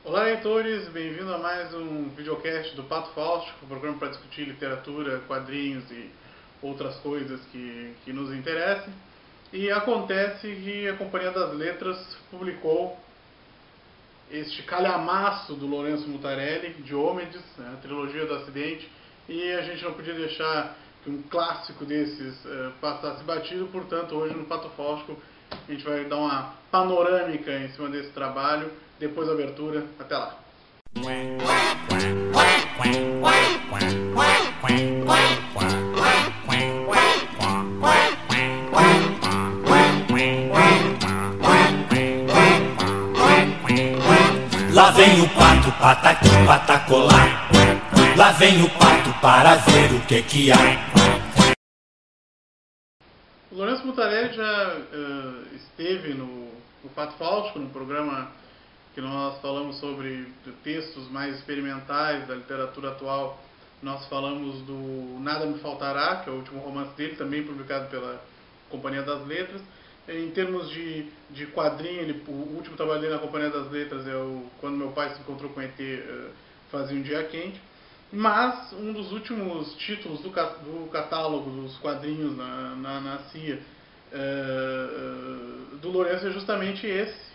Olá, leitores! Bem-vindo a mais um videocast do Pato Faustico, um programa para discutir literatura, quadrinhos e outras coisas que nos interessem. E acontece que a Companhia das Letras publicou este calhamaço do Lourenço Mutarelli, Diomedes, né, a trilogia do acidente, e a gente não podia deixar que um clássico desses passasse batido, portanto, hoje no Pato Faustico a gente vai dar uma panorâmica em cima desse trabalho, depois da abertura. Até lá! Lá vem o pato, pataqui, patacolar. Lá vem o pato para ver o que há. O Lourenço Mutarelli já esteve no Pato Faustico, no programa que nós falamos sobre textos mais experimentais da literatura atual. Nós falamos do Nada Me Faltará, que é o último romance dele, também publicado pela Companhia das Letras. Em termos de quadrinho, o último trabalho dele na Companhia das Letras é o Quando Meu Pai Se Encontrou com ET, Fazia um Dia Quente. Mas um dos últimos títulos do catálogo dos quadrinhos na CIA do Lourenço é justamente esse,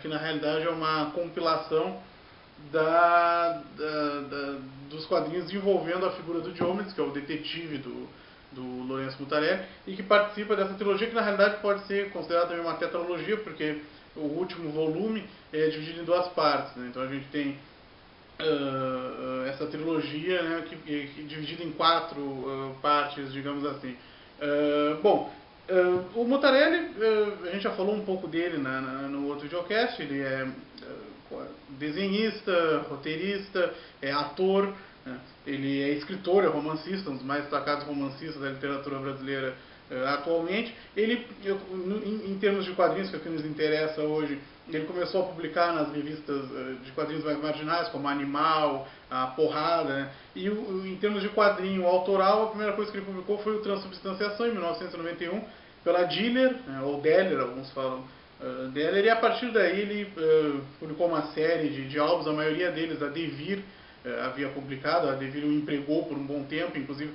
que na realidade é uma compilação dos quadrinhos envolvendo a figura do Diomedes, que é o detetive do Lourenço Mutarelli, e que participa dessa trilogia, que na realidade pode ser considerada também uma tetralogia, porque o último volume é dividido em duas partes, né? Então a gente tem essa trilogia, né, que dividida em quatro partes, digamos assim. O Mutarelli, a gente já falou um pouco dele no outro videocast. Ele é desenhista, roteirista, é ator, né? Ele é escritor, é romancista, um dos mais destacados romancistas da literatura brasileira atualmente. Ele, em termos de quadrinhos, que é o que nos interessa hoje, ele começou a publicar nas revistas de quadrinhos mais marginais, como Animal, a Porrada, né? E em termos de quadrinho autoral, a primeira coisa que ele publicou foi o Transubstanciação, em 1991, pela Diller, ou Deller, alguns falam Deller, e a partir daí ele publicou uma série de álbuns, a maioria deles a Devir havia publicado. A Devir o empregou por um bom tempo, inclusive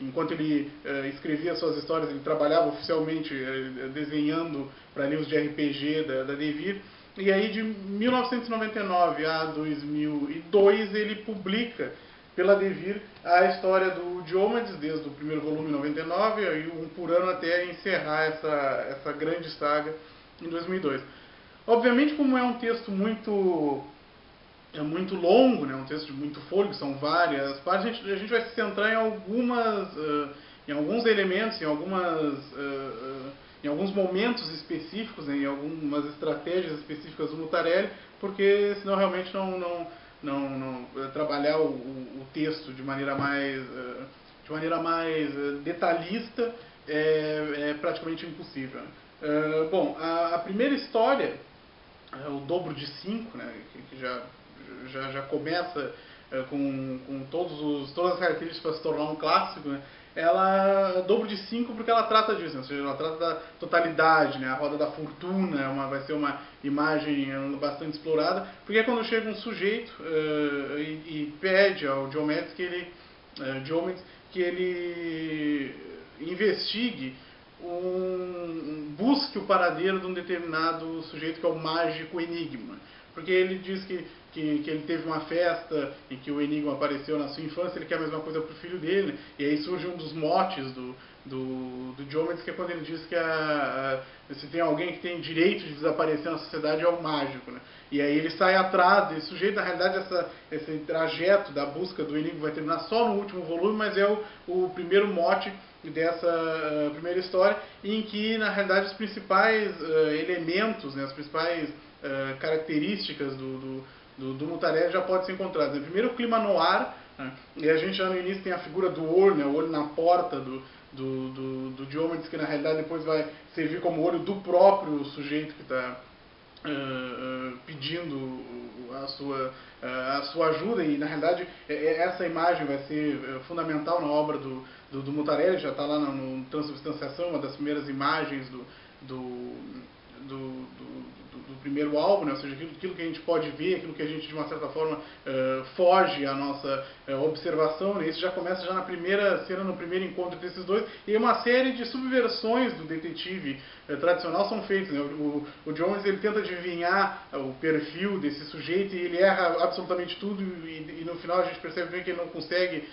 enquanto ele escrevia suas histórias, ele trabalhava oficialmente desenhando para livros de RPG da Devir. E aí de 1999 a 2002 ele publica pela Devir a história do Diomedes, desde o primeiro volume em 99, e um por ano até encerrar essa grande saga em 2002. Obviamente, como é um texto muito longo, né, um texto de muito fôlego, são várias partes, a gente vai se centrar em alguns elementos, em alguns momentos específicos, né, em algumas estratégias específicas do Mutarelli, porque senão realmente não trabalhar o texto de maneira mais detalhista é praticamente impossível. A primeira história, o Dobro de 5, né, que já começa com todas as características para se tornar um clássico, né? Ela Dobro de 5 porque ela trata disso, né? Ou seja, ela trata da totalidade, né? A roda da fortuna vai ser uma imagem bastante explorada, porque é quando chega um sujeito e pede ao Diomedes que ele investigue, busque o paradeiro de um determinado sujeito que é o mágico Enigma. Porque ele diz que ele teve uma festa em que o Enigma apareceu na sua infância, ele quer a mesma coisa para o filho dele, e aí surge um dos motes do Diomedes, que é quando ele diz que se tem alguém que tem direito de desaparecer na sociedade, é o mágico, né? E aí ele sai atrás desse sujeito. Na realidade, esse trajeto da busca do Enigma vai terminar só no último volume, mas é o primeiro mote dessa primeira história, em que, na realidade, os principais elementos, né, as principais características do Mutarelli já podem ser encontradas. Primeiro, o clima noir, né? E a gente já no início tem a figura do olho, né? O olho na porta do Diomedes, que na realidade depois vai servir como olho do próprio sujeito que está pedindo a sua ajuda. E na realidade essa imagem vai ser fundamental na obra do Mutarelli. Já está lá no Transubstanciação, uma das primeiras imagens do primeiro álbum, né? Ou seja, aquilo que a gente pode ver, aquilo que a gente de uma certa forma foge à nossa observação, né? Isso já começa já na primeira cena, no primeiro encontro desses dois, e uma série de subversões do detetive tradicional são feitas, né? O Jones, ele tenta adivinhar o perfil desse sujeito e ele erra absolutamente tudo, e no final a gente percebe bem que ele não consegue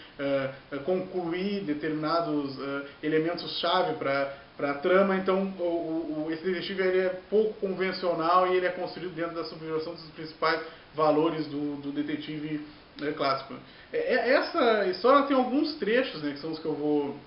concluir determinados elementos-chave para a trama. Então esse detetive, ele é pouco convencional e ele é construído dentro da subversão dos principais valores do detetive clássico. Essa história tem alguns trechos, né, que são os que eu vou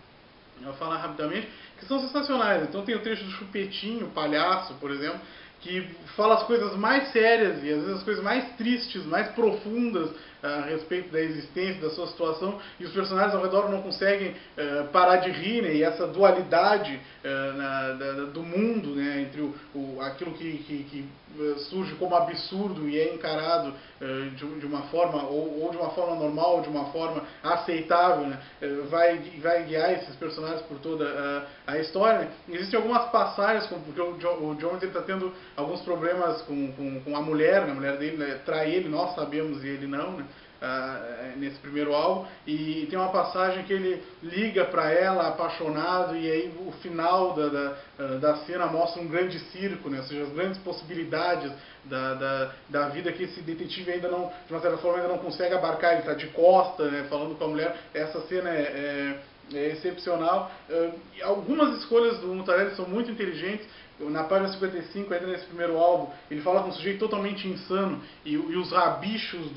falar rapidamente, que são sensacionais. Então tem o trecho do Chupetinho, o palhaço, por exemplo, que fala as coisas mais sérias e às vezes as coisas mais tristes, mais profundas a respeito da existência, da sua situação, e os personagens ao redor não conseguem parar de rir, né? E essa dualidade do mundo, né? Entre aquilo que surge como absurdo e é encarado de uma forma, ou de uma forma normal, ou de uma forma aceitável, né? Vai guiar esses personagens por toda a história, né? Existem algumas passagens, porque o Jones está tendo alguns problemas com a mulher, né? A mulher dele, né, trai ele, nós sabemos, e ele não, né? Nesse primeiro álbum, e tem uma passagem que ele liga para ela apaixonado, e aí o final da cena mostra um grande circo, né? Ou seja, as grandes possibilidades da vida que esse detetive ainda não, de uma certa forma, ainda não consegue abarcar. Ele está de costa, né, falando com a mulher. Essa cena é excepcional. Algumas escolhas do Mutarelli são muito inteligentes. Na página 55, ainda nesse primeiro álbum, ele fala com um sujeito totalmente insano, e os rabichos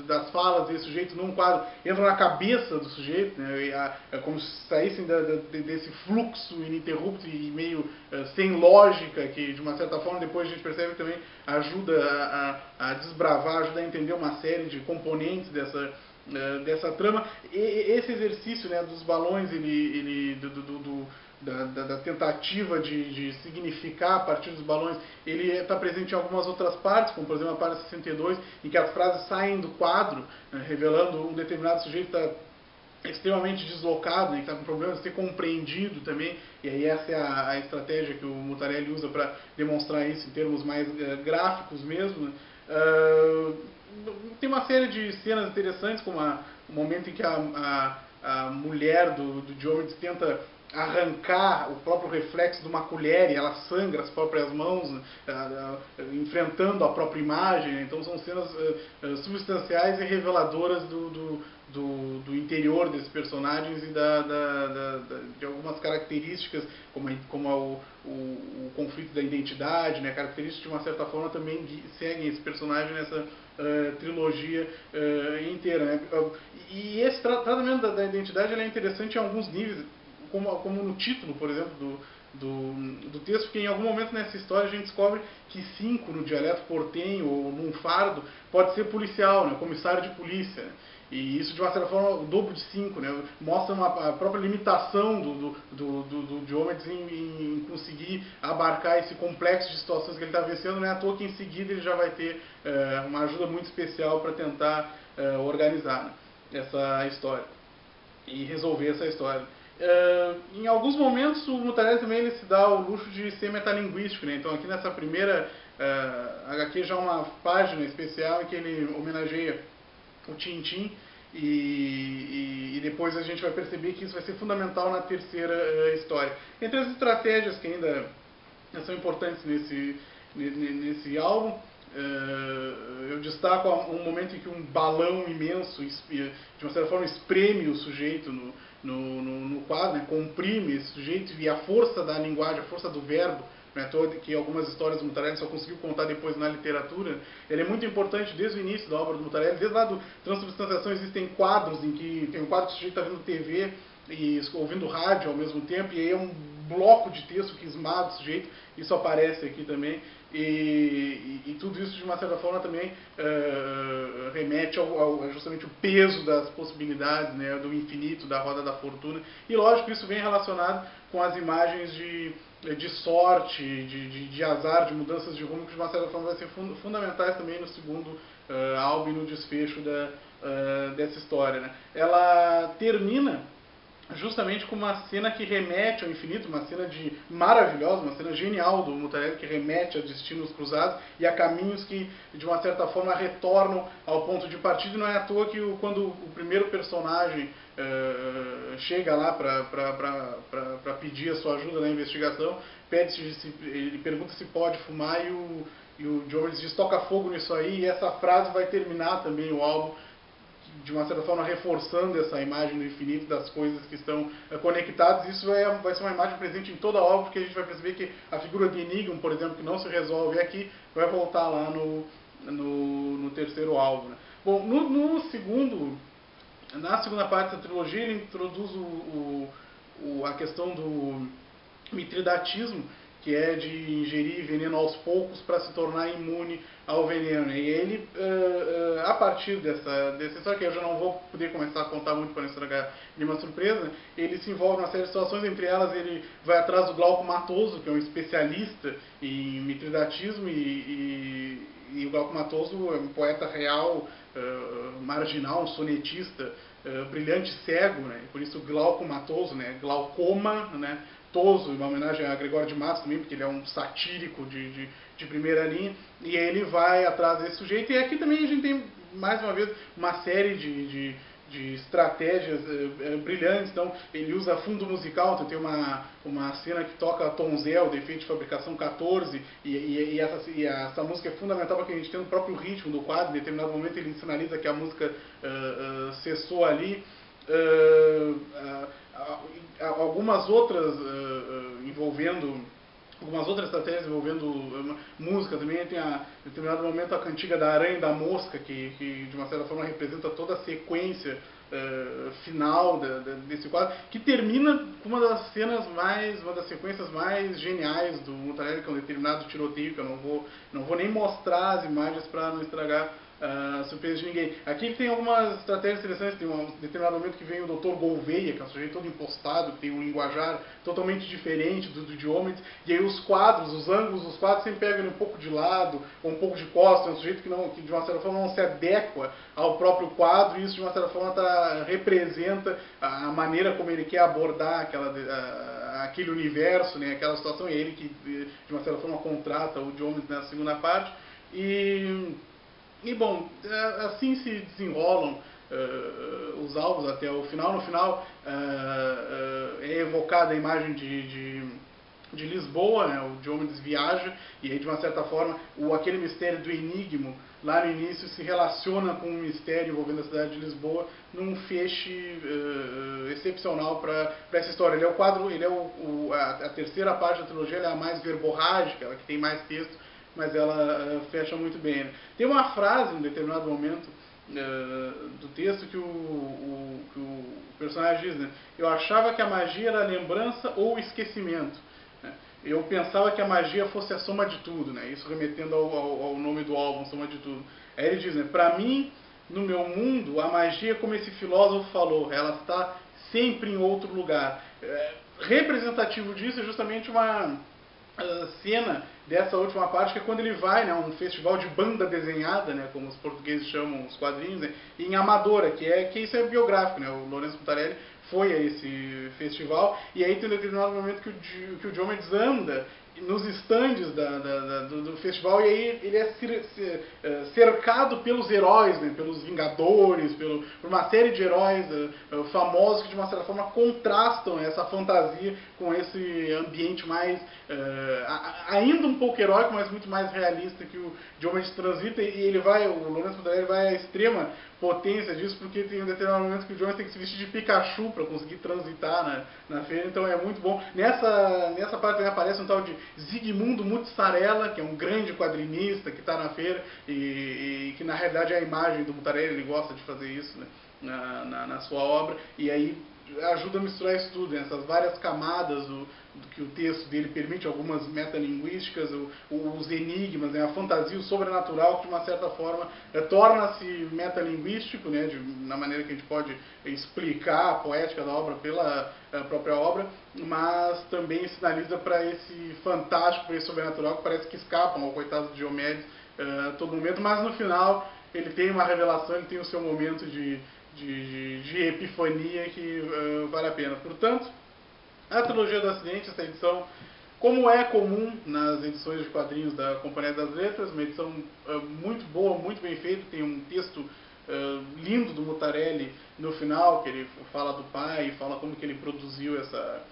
das falas desse sujeito num quadro entram na cabeça do sujeito, né? Como se saíssem desse fluxo ininterrupto e meio sem lógica, que de uma certa forma depois a gente percebe que também ajuda a desbravar, ajuda a entender uma série de componentes dessa trama. E esse exercício, né, dos balões, da tentativa de significar a partir dos balões, ele está presente em algumas outras partes, como por exemplo a página 62, em que as frases saem do quadro, né, revelando um determinado sujeito está extremamente deslocado, né, que está com problemas de ser compreendido também, e aí essa é a estratégia que o Mutarelli usa para demonstrar isso em termos mais gráficos mesmo, né. Tem uma série de cenas interessantes, como o momento em que a mulher do Jones tenta arrancar o próprio reflexo de uma colher e ela sangra as próprias mãos, enfrentando a própria imagem. Então são cenas substanciais e reveladoras do interior desses personagens e de algumas características, como o conflito da identidade, né? Características de uma certa forma também seguem esse personagem nessa trilogia inteira, né? E esse tratamento da identidade, ele é interessante em alguns níveis, como no título, por exemplo, do texto, porque em algum momento nessa história a gente descobre que 5 no dialeto portenho ou num fardo pode ser policial, né, comissário de polícia, né? E isso, de uma certa forma, o dobro de 5, né, mostra a própria limitação do Diomedes em conseguir abarcar esse complexo de situações que ele está vencendo. Não é à toa que em seguida ele já vai ter uma ajuda muito especial para tentar organizar, né, essa história e resolver essa história. Em alguns momentos o Mutarelli também ele se dá o luxo de ser metalinguístico, né? Então aqui nessa primeira HQ já uma página especial em que ele homenageia o Tintin, e depois a gente vai perceber que isso vai ser fundamental na terceira história. Entre as estratégias que ainda são importantes nesse álbum, eu destaco um momento em que um balão imenso, de uma certa forma, espreme o sujeito no quadro, né, comprime esse sujeito, e a força da linguagem, a força do verbo, né, que algumas histórias do Mutarelli só conseguiu contar depois na literatura, ele é muito importante desde o início da obra do Mutarelli. Desde lá do Transubstanciação existem quadros em que tem um quadro que o sujeito está vendo TV e ouvindo rádio ao mesmo tempo, e aí é um bloco de texto que esmaga o sujeito. Isso aparece aqui também, e tudo isso de uma certa forma também remete justamente o peso das possibilidades, né, do infinito, da roda da fortuna. E lógico, isso vem relacionado com as imagens de sorte, de azar, de mudanças de rumo, que de uma certa forma vai ser fundamentais também no segundo álbum e no desfecho dessa história, né. Ela termina justamente com uma cena que remete ao infinito, uma cena maravilhosa, uma cena genial do Mutarelli, que remete a destinos cruzados e a caminhos que, de uma certa forma, retornam ao ponto de partida. E não é à toa que quando o primeiro personagem chega lá para pedir a sua ajuda na investigação, ele pergunta se pode fumar e o Jones diz: toca fogo nisso aí, e essa frase vai terminar também o álbum, de uma certa forma reforçando essa imagem do infinito, das coisas que estão conectadas. Isso vai ser uma imagem presente em toda a obra, porque a gente vai perceber que a figura de Enigma, por exemplo, que não se resolve aqui, vai voltar lá no terceiro álbum, né? Bom, na segunda parte da trilogia, ele introduz a questão do mitridatismo, que é de ingerir veneno aos poucos para se tornar imune ao veneno. E ele, a partir dessa história, que eu já não vou poder começar a contar muito para não estragar nenhuma surpresa, né? Ele se envolve em uma série de situações, entre elas ele vai atrás do Glauco Matoso, que é um especialista em mitridatismo, e o Glauco Matoso é um poeta real, marginal, um sonetista, brilhante cego, né? Por isso Glauco Matoso, né? Glaucoma, né? Toso, uma homenagem a Gregório de Matos também, porque ele é um satírico de primeira linha, e ele vai atrás desse sujeito. E aqui também a gente tem, mais uma vez, uma série de estratégias brilhantes. Então ele usa fundo musical, então tem uma cena que toca Tom Zé, o defeito de fabricação 14, e essa música é fundamental para que a gente tenha o próprio ritmo do quadro. Em determinado momento ele sinaliza que a música cessou ali. Algumas outras algumas outras estratégias envolvendo música também. Tem em determinado momento a cantiga da aranha e da mosca, que de uma certa forma representa toda a sequência final desse quadro, que termina com uma das sequências mais geniais do Mutarelli, que é um determinado tiroteio, que eu não vou nem mostrar as imagens para não estragar surpresa de ninguém. Aqui tem algumas estratégias interessantes. Tem um determinado momento que vem o Dr. Gouveia, que é um sujeito todo impostado, que tem um linguajar totalmente diferente do Diomedes, e aí os ângulos dos quadros sempre pegam ele um pouco de lado, ou um pouco de costas. É um sujeito que de uma certa forma não se adequa ao próprio quadro, e isso de uma certa forma representa a maneira como ele quer abordar aquele universo, né, aquela situação. E ele que de uma certa forma contrata o Diomedes na segunda parte. E bom, assim se desenrolam os álbuns até o final. No final é evocada a imagem de Lisboa, né? O Diomedes viaja, e aí de uma certa forma aquele mistério do enigma lá no início se relaciona com um mistério envolvendo a cidade de Lisboa, num feixe excepcional para essa história. Ele é o quadro, a terceira parte da trilogia, ela é a mais verborrágica, ela que tem mais texto, mas ela fecha muito bem, né? Tem uma frase, em um determinado momento do texto, que o personagem diz, né? Eu achava que a magia era a lembrança ou o esquecimento, né? Eu pensava que a magia fosse a soma de tudo, né? Isso remetendo ao nome do álbum, Soma de Tudo. Aí ele diz, né? Para mim, no meu mundo, a magia, como esse filósofo falou, ela está sempre em outro lugar. Representativo disso é justamente uma cena dessa última parte, que é quando ele vai, né, um festival de banda desenhada, né, como os portugueses chamam os quadrinhos, né, em Amadora, que isso é biográfico, né? O Lourenço Mutarelli foi a esse festival, e aí tem um determinado momento que o Diomedes anda nos estandes do festival, e aí ele é cercado pelos heróis, né, pelos Vingadores, por uma série de heróis famosos que de uma certa forma contrastam essa fantasia com esse ambiente mais ainda um pouco heróico, mas muito mais realista que o Diomedes transita. E o Lourenço Mutarelli vai à extrema potência disso, porque tem um determinado momento que o Diomedes tem que se vestir de Pikachu para conseguir transitar na feira. Então é muito bom. Nessa parte também aparece um tal de Zigmundo Mussarela, que é um grande quadrinista que está na feira, e que na realidade é a imagem do Mutarelli. Ele gosta de fazer isso, né, na sua obra, e aí ajuda a misturar isso tudo, né, essas várias camadas do que o texto dele permite, algumas metalinguísticas, os enigmas, né, a fantasia, o sobrenatural, que de uma certa forma torna-se metalinguístico, né, na maneira que a gente pode explicar a poética da obra pela própria obra, mas também sinaliza para esse fantástico, para esse sobrenatural, que parece que escapam ao coitado de Diomedes a todo momento. Mas no final ele tem uma revelação, ele tem o seu momento de de epifania que vale a pena. Portanto, a trilogia do acidente, essa edição, como é comum nas edições de quadrinhos da Companhia das Letras, uma edição muito boa, muito bem feita, tem um texto lindo do Mutarelli no final, que ele fala do pai, fala como que ele produziu essa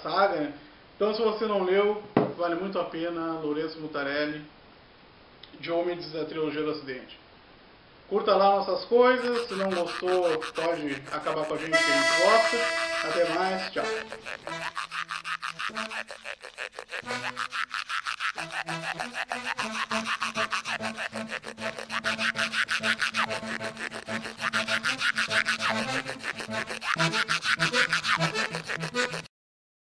saga. Então, se você não leu, vale muito a pena. Lourenço Mutarelli, Diomedes, a trilogia do acidente. Curta lá nossas coisas, se não gostou, pode acabar com a gente, que a gente gosta. Até mais, tchau.